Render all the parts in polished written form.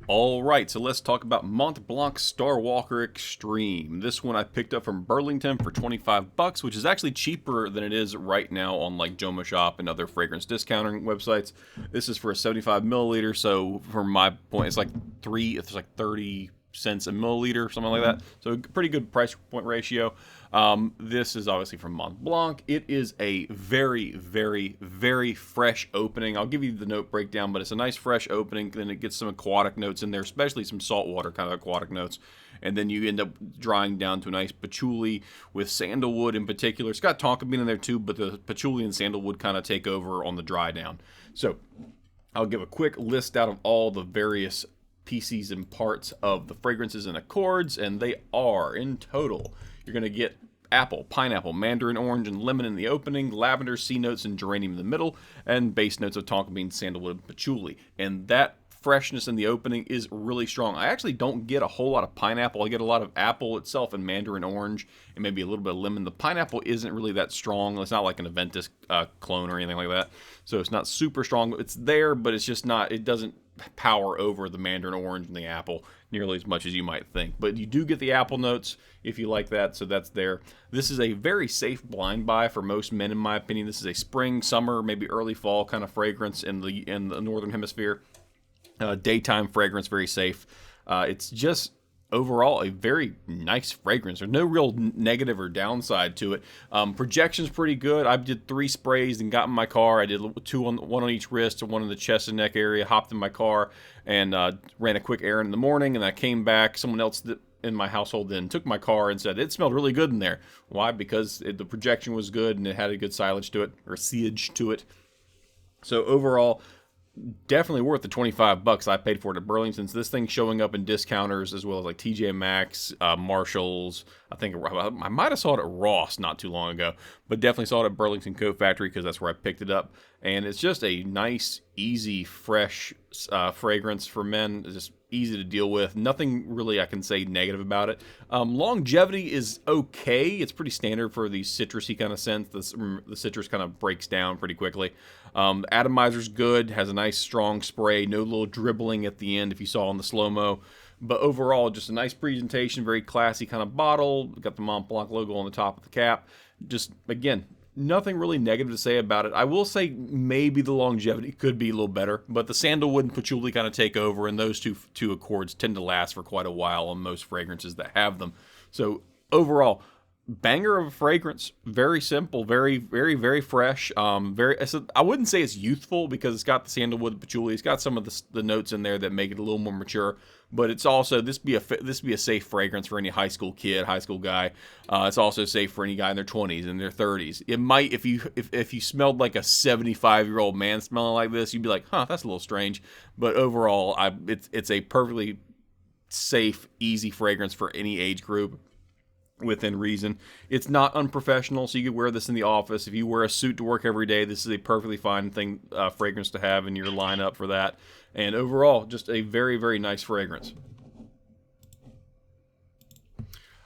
All right, so let's talk about Montblanc Starwalker Extreme. This one I picked up from Burlington for 25 bucks, which is actually cheaper than it is right now on like Jomashop and other fragrance discounting websites. This is for a 75 milliliter, so from my point, it's like 30 cents a milliliter, something like that. So pretty good price point ratio. This is obviously from Montblanc. It is a very, very, very fresh opening. I'll give you the note breakdown, but it's a nice fresh opening. Then it gets some aquatic notes in there, especially some saltwater kind of aquatic notes. And then you end up drying down to a nice patchouli with sandalwood in particular. It's got tonka bean in there too, but the patchouli and sandalwood kind of take over on the dry down. So I'll give a quick list out of all the various pieces and parts of the fragrances and accords, and they are in total. You're going to get apple, pineapple, mandarin orange, and lemon in the opening, lavender, sea notes, and geranium in the middle, and base notes of tonka bean, sandalwood, and patchouli. And that freshness in the opening is really strong. I actually don't get a whole lot of pineapple. I get a lot of apple itself and mandarin orange and maybe a little bit of lemon. The pineapple isn't really that strong. It's not like an Aventus clone or anything like that. So it's not super strong. It's there, but it's just not, it doesn't power over the mandarin orange and the apple nearly as much as you might think. But you do get the apple notes if you like that, so that's there. This is a very safe blind buy for most men, in my opinion. This is a spring, summer, maybe early fall kind of fragrance in the northern hemisphere. Daytime fragrance, very safe. It's just overall a very nice fragrance. There's no real negative or downside to it. Projection's pretty good. I did 3 sprays and got in my car. I did one on each wrist and one in the chest and neck area. Hopped in my car and ran a quick errand in the morning. And I came back. Someone else in my household then took my car and said it smelled really good in there. Why? Because the projection was good and it had a good sillage to it, or sillage to it. So overall, definitely worth the 25 bucks I paid for it at Burlington's. This thing's showing up in discounters as well as like TJ Maxx, Marshalls. I might have saw it at Ross not too long ago, but definitely saw it at Burlington Coat Factory because that's where I picked it up. And it's just a nice, easy, fresh fragrance for men. It's just easy to deal with. Nothing really I can say negative about it. Longevity is okay. It's pretty standard for the citrusy kind of scent. The citrus kind of breaks down pretty quickly. Atomizer's good. Has a nice strong spray. No little dribbling at the end if you saw in the slow-mo. But overall, just a nice presentation. Very classy kind of bottle. Got the Montblanc logo on the top of the cap. Just, again, nothing really negative to say about it. I will say maybe the longevity could be a little better, but the sandalwood and patchouli kind of take over, and those two accords tend to last for quite a while on most fragrances that have them. So overall, banger of a fragrance. Very simple, very, very, very fresh. I wouldn't say it's youthful because it's got the sandalwood and patchouli. It's got some of the notes in there that make it a little more mature. But it's also this be a safe fragrance for any high school kid, high school guy. It's also safe for any guy in their 20s and their 30s. It might, if you smelled like a 75-year-old man smelling like this, you'd be like, huh, that's a little strange. But overall, it's a perfectly safe, easy fragrance for any age group within reason. It's not unprofessional, so you could wear this in the office. If you wear a suit to work every day, this is a perfectly fine fragrance to have in your lineup for that. And overall, just a very, very nice fragrance.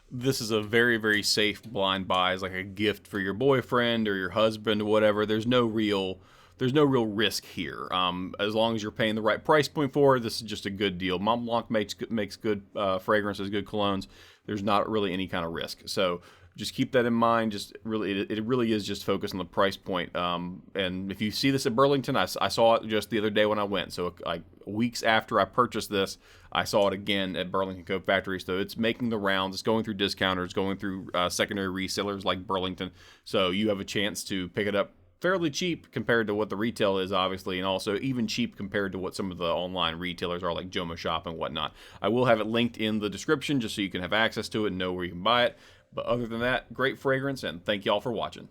This is a very, very safe blind buy. It's like a gift for your boyfriend or your husband or whatever. There's no real risk here. As long as you're paying the right price point for it, this is just a good deal. Montblanc makes good fragrances, good colognes. There's not really any kind of risk. So just keep that in mind. Just really, it really is just focused on the price point. And if you see this at Burlington, I saw it just the other day when I went. So like weeks after I purchased this, I saw it again at Burlington Coat Factory. So it's making the rounds. It's going through discounters, going through secondary resellers like Burlington. So you have a chance to pick it up fairly cheap compared to what the retail is, obviously, and also even cheap compared to what some of the online retailers are like Jomashop and whatnot. I will have it linked in the description just so you can have access to it and know where you can buy it. But other than that, great fragrance, and thank y'all for watching.